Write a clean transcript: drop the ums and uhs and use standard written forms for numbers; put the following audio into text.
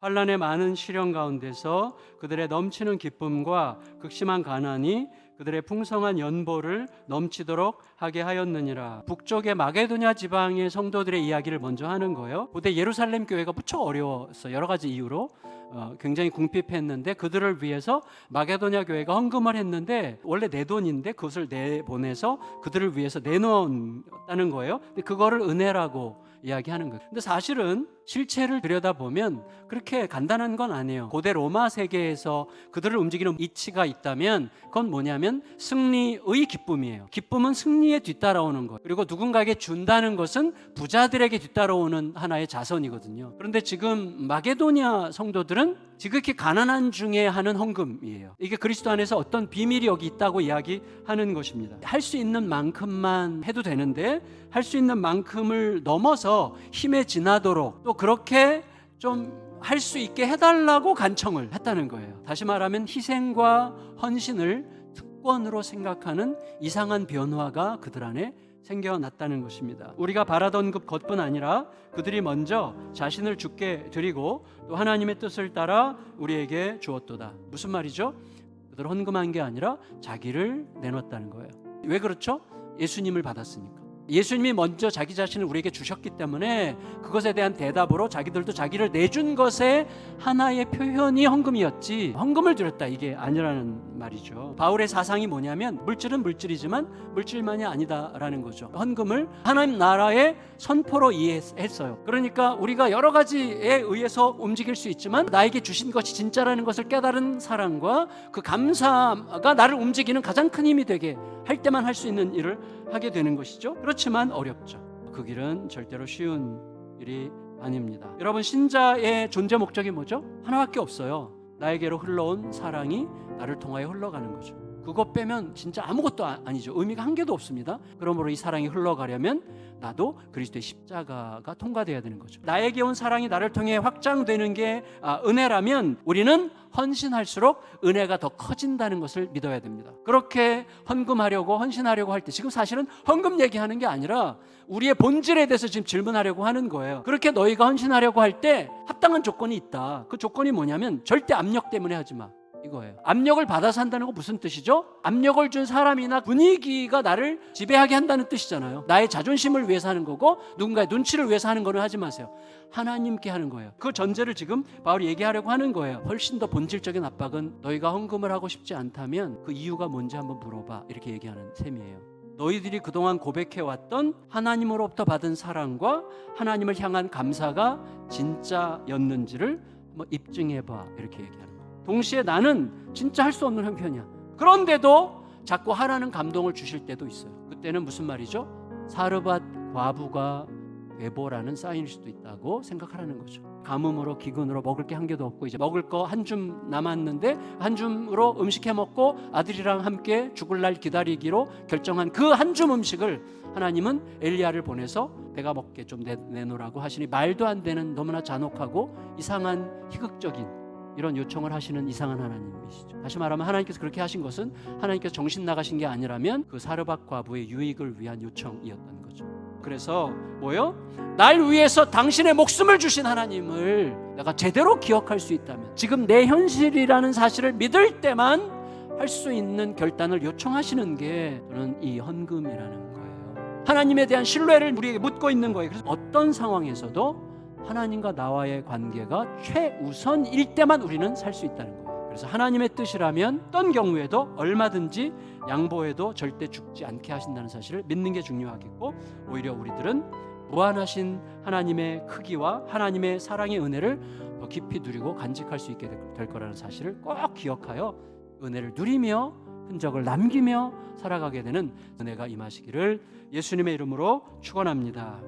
환난의 많은 시련 가운데서 그들의 넘치는 기쁨과 극심한 가난이 그들의 풍성한 연보를 넘치도록 하게 하였느니라. 북쪽의 마게도냐 지방의 성도들의 이야기를 먼저 하는 거예요. 그때 예루살렘 교회가 무척 어려웠어요. 여러 가지 이유로 굉장히 궁핍했는데 그들을 위해서 마게도냐 교회가 헌금을 했는데 원래 내 돈인데 그것을 내보내서 그들을 위해서 내놓았다는 거예요. 근데 그거를 은혜라고 이야기하는 거예요. 근데 사실은 실체를 들여다보면 그렇게 간단한 건 아니에요. 고대 로마 세계에서 그들을 움직이는 이치가 있다면 그건 뭐냐면 승리의 기쁨이에요. 기쁨은 승리에 뒤따라오는 것, 그리고 누군가에게 준다는 것은 부자들에게 뒤따라오는 하나의 자선이거든요. 그런데 지금 마게도냐 성도들은 지극히 가난한 중에 하는 헌금이에요. 이게 그리스도 안에서 어떤 비밀이 여기 있다고 이야기하는 것입니다. 할 수 있는 만큼만 해도 되는데 할 수 있는 만큼을 넘어서 힘에 지나도록 또 그렇게 좀 할 수 있게 해달라고 간청을 했다는 거예요. 다시 말하면 희생과 헌신을 특권으로 생각하는 이상한 변화가 그들 안에 생겨났다는 것입니다. 우리가 바라던 것뿐 아니라 그들이 먼저 자신을 주께 드리고 또 하나님의 뜻을 따라 우리에게 주었도다. 무슨 말이죠? 그들은 헌금한 게 아니라 자기를 내놓았다는 거예요. 왜 그렇죠? 예수님을 받았으니까. 예수님이 먼저 자기 자신을 우리에게 주셨기 때문에 그것에 대한 대답으로 자기들도 자기를 내준 것의 하나의 표현이 헌금이었지 헌금을 드렸다 이게 아니라는 말이죠. 바울의 사상이 뭐냐면 물질은 물질이지만 물질만이 아니다라는 거죠. 헌금을 하나님 나라의 선포로 이해했어요. 그러니까 우리가 여러 가지에 의해서 움직일 수 있지만 나에게 주신 것이 진짜라는 것을 깨달은 사랑과 그 감사가 나를 움직이는 가장 큰 힘이 되게 할 때만 할 수 있는 일을 하게 되는 것이죠. 그렇지만 어렵죠. 그 길은 절대로 쉬운 일이 아닙니다. 여러분, 신자의 존재 목적이 뭐죠? 하나밖에 없어요. 나에게로 흘러온 사랑이 나를 통하여 흘러가는 거죠. 그거 빼면 진짜 아무것도 아니죠. 의미가 한 개도 없습니다. 그러므로 이 사랑이 흘러가려면 나도 그리스도의 십자가가 통과되어야 되는 거죠. 나에게 온 사랑이 나를 통해 확장되는 게 은혜라면 우리는 헌신할수록 은혜가 더 커진다는 것을 믿어야 됩니다. 그렇게 헌금하려고 헌신하려고 할 때 지금 사실은 헌금 얘기하는 게 아니라 우리의 본질에 대해서 지금 질문하려고 하는 거예요. 그렇게 너희가 헌신하려고 할 때 합당한 조건이 있다. 그 조건이 뭐냐면 절대 압력 때문에 하지 마. 이거예요. 압력을 받아서 한다는 건 무슨 뜻이죠? 압력을 준 사람이나 분위기가 나를 지배하게 한다는 뜻이잖아요. 나의 자존심을 위해서 하는 거고 누군가의 눈치를 위해서 하는 거는 하지 마세요. 하나님께 하는 거예요. 그 전제를 지금 바울이 얘기하려고 하는 거예요. 훨씬 더 본질적인 압박은 너희가 헌금을 하고 싶지 않다면 그 이유가 뭔지 한번 물어봐. 이렇게 얘기하는 셈이에요. 너희들이 그동안 고백해왔던 하나님으로부터 받은 사랑과 하나님을 향한 감사가 진짜였는지를 한번 입증해봐. 이렇게 얘기하는 거예요. 동시에 나는 진짜 할 수 없는 형편이야. 그런데도 자꾸 하라는 감동을 주실 때도 있어요. 그때는 무슨 말이죠? 사르밧 과부가 배보라는 사인일 수도 있다고 생각하라는 거죠. 가뭄으로 기근으로 먹을 게 한 개도 없고 이제 먹을 거 한 줌 남았는데 한 줌으로 음식해 먹고 아들이랑 함께 죽을 날 기다리기로 결정한 그 한 줌 음식을 하나님은 엘리야를 보내서 내가 먹게 좀 내놓으라고 하시니 말도 안 되는 너무나 잔혹하고 이상한 희극적인 이런 요청을 하시는 이상한 하나님이시죠. 다시 말하면 하나님께서 그렇게 하신 것은 하나님께서 정신 나가신 게 아니라면 그 사르밧 과부의 유익을 위한 요청이었던 거죠. 그래서 뭐요? 날 위해서 당신의 목숨을 주신 하나님을 내가 제대로 기억할 수 있다면 지금 내 현실이라는 사실을 믿을 때만 할 수 있는 결단을 요청하시는 게 저는 이 헌금이라는 거예요. 하나님에 대한 신뢰를 우리에게 묻고 있는 거예요. 그래서 어떤 상황에서도 하나님과 나와의 관계가 최우선일 때만 우리는 살 수 있다는 거예요. 그래서 하나님의 뜻이라면 어떤 경우에도 얼마든지 양보해도 절대 죽지 않게 하신다는 사실을 믿는 게 중요하겠고 오히려 우리들은 무한하신 하나님의 크기와 하나님의 사랑의 은혜를 더 깊이 누리고 간직할 수 있게 될 거라는 사실을 꼭 기억하여 은혜를 누리며 흔적을 남기며 살아가게 되는 은혜가 임하시기를 예수님의 이름으로 축원합니다.